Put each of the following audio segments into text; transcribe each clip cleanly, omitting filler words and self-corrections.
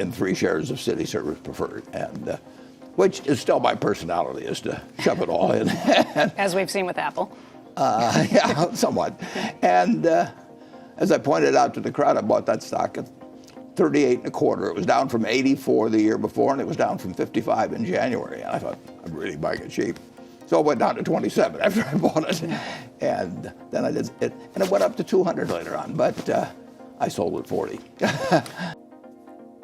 and 3 shares of City Service Preferred, and which is still my personality, is to shove it all in. As we've seen with Apple. Yeah, somewhat. And as I pointed out to the crowd, I bought that stock at 38 and a quarter. It was down from 84 the year before, and it was down from 55 in January. And I thought, I'm really buying it cheap. So it went down to 27 after I bought it. And then I did it, and it went up to 200 later on, but I sold at 40.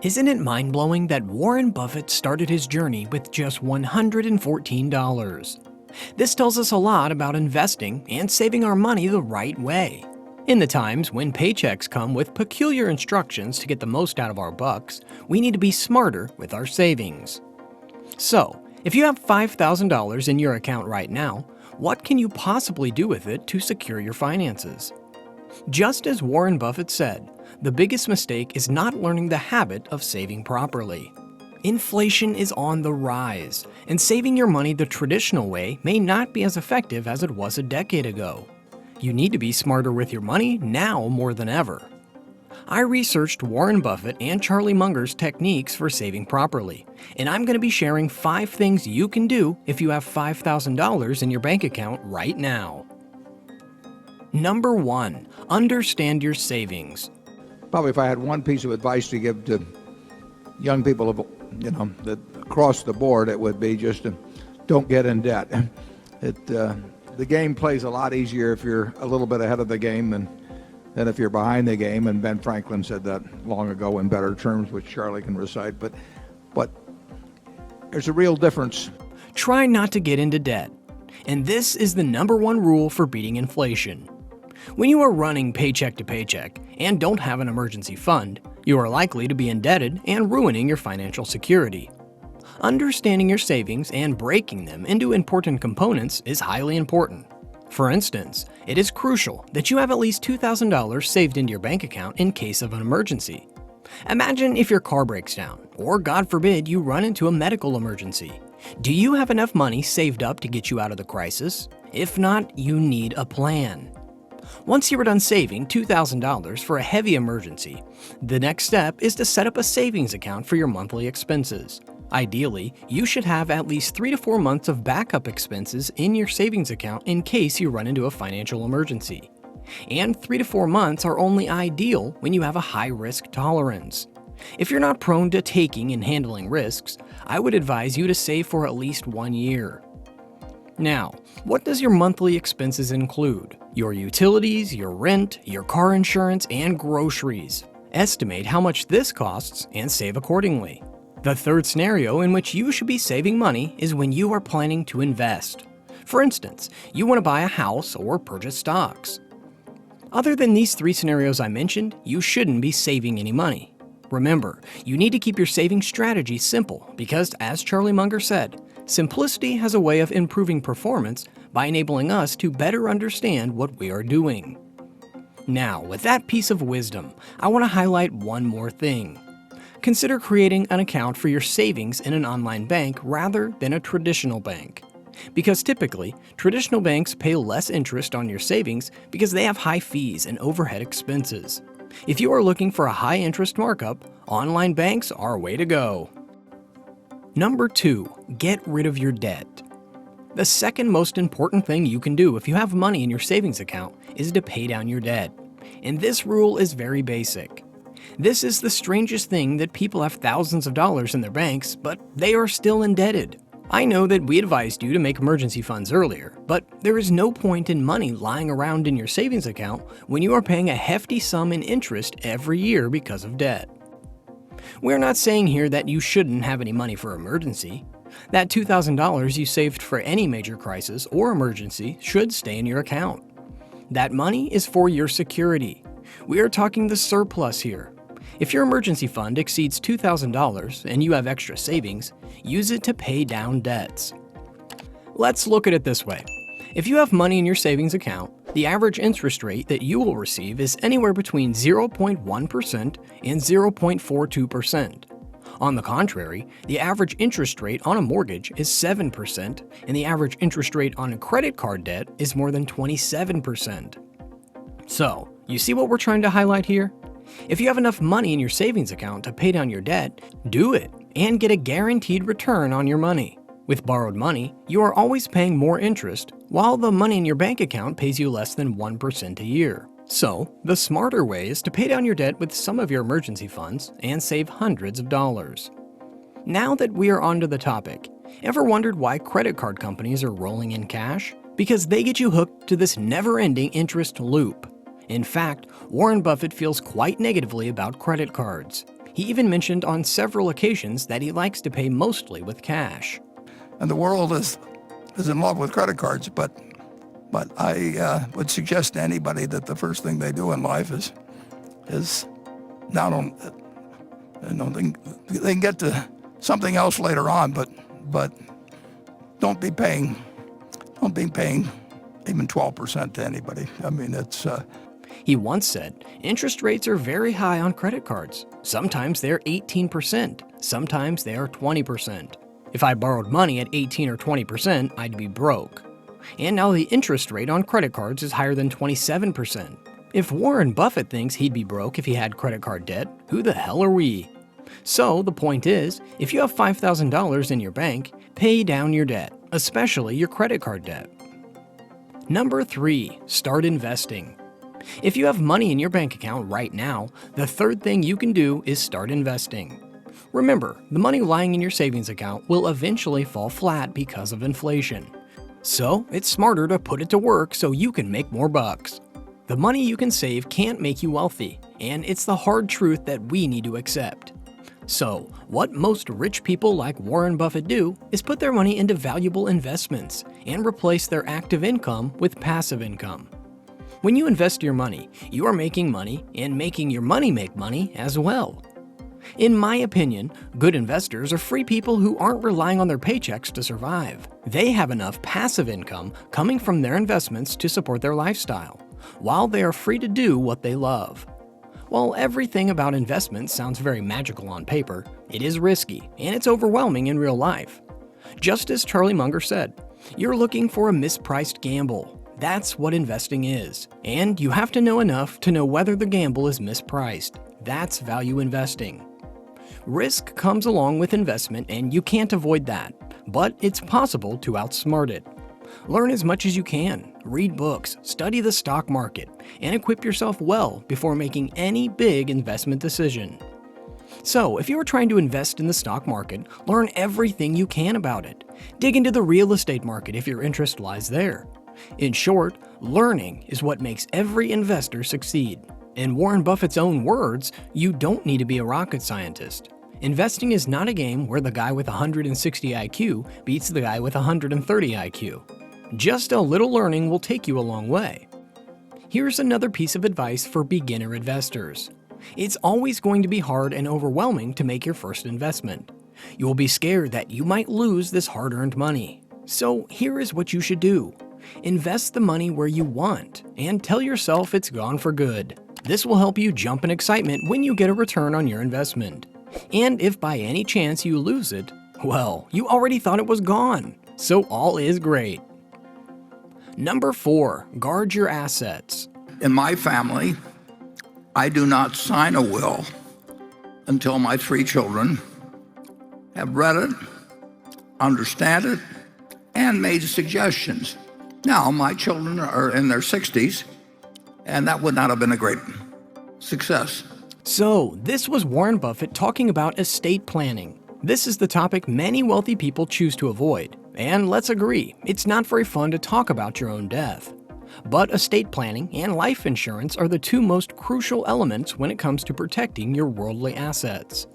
Isn't it mind-blowing that Warren Buffett started his journey with just $114? This tells us a lot about investing and saving our money the right way. In the times when paychecks come with peculiar instructions to get the most out of our bucks, we need to be smarter with our savings. So, if you have $5,000 in your account right now, what can you possibly do with it to secure your finances? Just as Warren Buffett said, the biggest mistake is not learning the habit of saving properly. Inflation is on the rise, and saving your money the traditional way may not be as effective as it was a decade ago. You need to be smarter with your money now more than ever. I researched Warren Buffett and Charlie Munger's techniques for saving properly, and I'm going to be sharing 5 things you can do if you have $5,000 in your bank account right now. Number 1, understand your savings. Probably if I had one piece of advice to give to young people, that across the board, it would be just to don't get in debt. The game plays a lot easier if you're a little bit ahead of the game than if you're behind the game. And Ben Franklin said that long ago in better terms, which Charlie can recite. But there's a real difference. Try not to get into debt. And this is the number 1 rule for beating inflation. When you are running paycheck to paycheck and don't have an emergency fund, you are likely to be indebted and ruining your financial security. Understanding your savings and breaking them into important components is highly important. For instance, it is crucial that you have at least $2,000 saved into your bank account in case of an emergency. Imagine if your car breaks down, or God forbid you run into a medical emergency. Do you have enough money saved up to get you out of the crisis? If not, you need a plan. Once you are done saving $2,000 for a heavy emergency, the next step is to set up a savings account for your monthly expenses. Ideally, you should have at least 3 to 4 months of backup expenses in your savings account in case you run into a financial emergency. And 3 to 4 months are only ideal when you have a high risk tolerance. If you're not prone to taking and handling risks, I would advise you to save for at least 1 year. Now, what does your monthly expenses include? Your utilities, your rent, your car insurance, and groceries. Estimate how much this costs and save accordingly. The third scenario in which you should be saving money is when you are planning to invest. For instance, you want to buy a house or purchase stocks. Other than these 3 scenarios I mentioned, you shouldn't be saving any money. Remember, you need to keep your saving strategy simple because, as Charlie Munger said, simplicity has a way of improving performance by enabling us to better understand what we are doing. Now, with that piece of wisdom, I want to highlight one more thing. Consider creating an account for your savings in an online bank rather than a traditional bank. Because typically, traditional banks pay less interest on your savings because they have high fees and overhead expenses. If you are looking for a high interest markup, online banks are a way to go. Number 2, get rid of your debt. The second most important thing you can do if you have money in your savings account is to pay down your debt. And this rule is very basic. This is the strangest thing that people have thousands of dollars in their banks, but they are still indebted. I know that we advised you to make emergency funds earlier, but there is no point in money lying around in your savings account when you are paying a hefty sum in interest every year because of debt. We're not saying here that you shouldn't have any money for emergency. That $2,000 you saved for any major crisis or emergency should stay in your account. That money is for your security. We are talking the surplus here. If your emergency fund exceeds $2,000 and you have extra savings, use it to pay down debts. Let's look at it this way. If you have money in your savings account, the average interest rate that you will receive is anywhere between 0.1% and 0.42%. On the contrary, the average interest rate on a mortgage is 7%, and the average interest rate on a credit card debt is more than 27%. So, you see what we're trying to highlight here? If you have enough money in your savings account to pay down your debt, do it and get a guaranteed return on your money. With borrowed money, you are always paying more interest, while the money in your bank account pays you less than 1% a year. So, the smarter way is to pay down your debt with some of your emergency funds and save hundreds of dollars. Now that we are onto the topic, ever wondered why credit card companies are rolling in cash? Because they get you hooked to this never-ending interest loop. In fact, Warren Buffett feels quite negatively about credit cards. He even mentioned on several occasions that he likes to pay mostly with cash. And the world is in love with credit cards, but I would suggest to anybody that the first thing they do in life is not on, they can get to something else later on, but don't be paying even 12% to anybody. I mean, it's. He once said, interest rates are very high on credit cards. Sometimes they're 18%, sometimes they are 20%. If I borrowed money at 18 or 20%, I'd be broke. And now the interest rate on credit cards is higher than 27%. If Warren Buffett thinks he'd be broke if he had credit card debt, who the hell are we? So the point is, if you have $5,000 in your bank, pay down your debt, especially your credit card debt. Number 3, start investing. If you have money in your bank account right now, the third thing you can do is start investing. Remember, the money lying in your savings account will eventually fall flat because of inflation. So, it's smarter to put it to work so you can make more bucks. The money you can save can't make you wealthy, and it's the hard truth that we need to accept. So, what most rich people like Warren Buffett do is put their money into valuable investments and replace their active income with passive income. When you invest your money, you are making money and making your money make money as well. In my opinion, good investors are free people who aren't relying on their paychecks to survive. They have enough passive income coming from their investments to support their lifestyle, while they are free to do what they love. While everything about investments sounds very magical on paper, it is risky and it's overwhelming in real life. Just as Charlie Munger said, you're looking for a mispriced gamble. That's what investing is. And you have to know enough to know whether the gamble is mispriced. That's value investing. Risk comes along with investment and you can't avoid that, but it's possible to outsmart it. Learn as much as you can, read books, study the stock market, and equip yourself well before making any big investment decision. So, if you are trying to invest in the stock market, learn everything you can about it. Dig into the real estate market if your interest lies there. In short, learning is what makes every investor succeed. In Warren Buffett's own words, you don't need to be a rocket scientist. Investing is not a game where the guy with 160 IQ beats the guy with 130 IQ. Just a little learning will take you a long way. Here's another piece of advice for beginner investors. It's always going to be hard and overwhelming to make your first investment. You will be scared that you might lose this hard-earned money. So here is what you should do. Invest the money where you want and tell yourself it's gone for good. This will help you jump in excitement when you get a return on your investment. And if by any chance you lose it, well, you already thought it was gone, so all is great. Number 4, guard your assets. In my family, I do not sign a will until my 3 children have read it, understand it, and made suggestions. Now, my children are in their 60s, and that would not have been a great success. So, this was Warren Buffett talking about estate planning. This is the topic many wealthy people choose to avoid. And let's agree, it's not very fun to talk about your own death. But estate planning and life insurance are the 2 most crucial elements when it comes to protecting your worldly assets.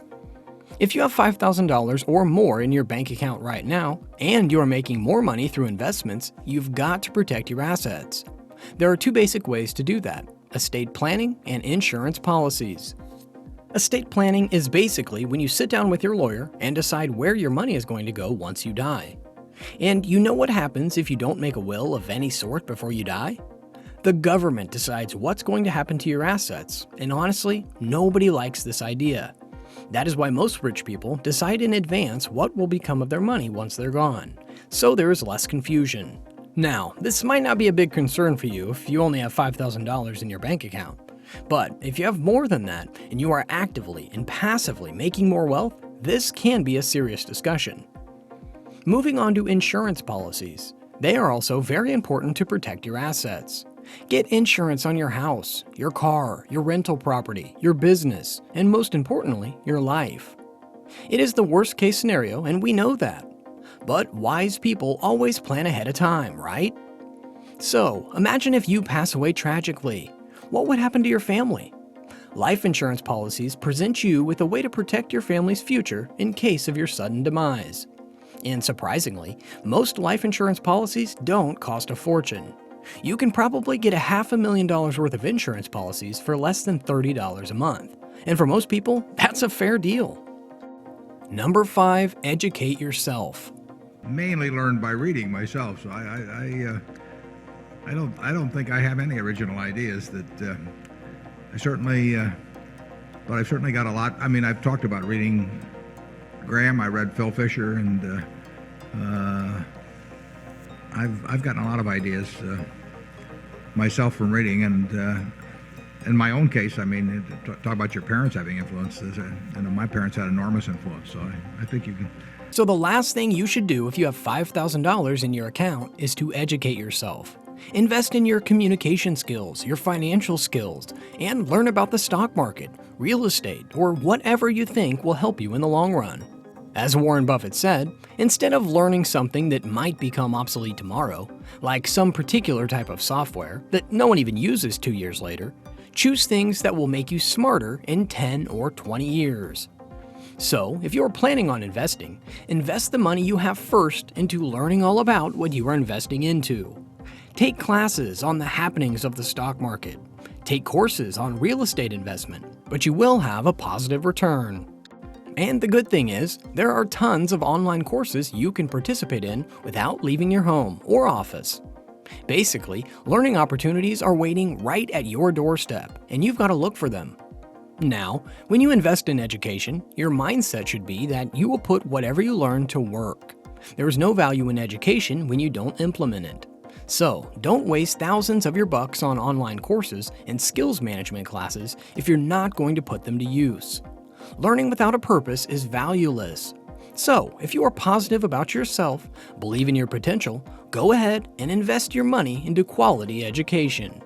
If you have $5,000 or more in your bank account right now, and you are making more money through investments, you've got to protect your assets. There are 2 basic ways to do that: estate planning and insurance policies. Estate planning is basically when you sit down with your lawyer and decide where your money is going to go once you die. And you know what happens if you don't make a will of any sort before you die? The government decides what's going to happen to your assets, and honestly, nobody likes this idea. That is why most rich people decide in advance what will become of their money once they're gone, so there is less confusion. Now, this might not be a big concern for you if you only have $5,000 in your bank account. But if you have more than that, and you are actively and passively making more wealth, this can be a serious discussion. Moving on to insurance policies. They are also very important to protect your assets. Get insurance on your house, your car, your rental property, your business, and most importantly, your life. It is the worst case scenario, and we know that. But wise people always plan ahead of time, right? So, imagine if you pass away tragically. What would happen to your family? Life insurance policies present you with a way to protect your family's future in case of your sudden demise. And surprisingly, most life insurance policies don't cost a fortune. You can probably get $500,000 worth of insurance policies for less than $30 a month. And for most people, that's a fair deal. Number 5, educate yourself. Mainly learned by reading myself, so I don't think I have any original ideas. That I've certainly got a lot. I mean, I've talked about reading Graham. I read Phil Fisher, and I've gotten a lot of ideas myself from reading. And in my own case, I mean, talk about your parents having influence. My parents had enormous influence, so I think you can. So the last thing you should do if you have $5,000 in your account is to educate yourself. Invest in your communication skills, your financial skills, and learn about the stock market, real estate, or whatever you think will help you in the long run. As Warren Buffett said, instead of learning something that might become obsolete tomorrow, like some particular type of software that no one even uses 2 years later, choose things that will make you smarter in 10 or 20 years. So, if you're planning on investing, invest the money you have first into learning all about what you are investing into. Take classes on the happenings of the stock market. Take courses on real estate investment, but you will have a positive return. And the good thing is, there are tons of online courses you can participate in without leaving your home or office. Basically, learning opportunities are waiting right at your doorstep, and you've got to look for them. Now, when you invest in education, your mindset should be that you will put whatever you learn to work. There is no value in education when you don't implement it. So, don't waste thousands of your bucks on online courses and skills management classes if you're not going to put them to use. Learning without a purpose is valueless. So, if you are positive about yourself, believe in your potential, go ahead and invest your money into quality education.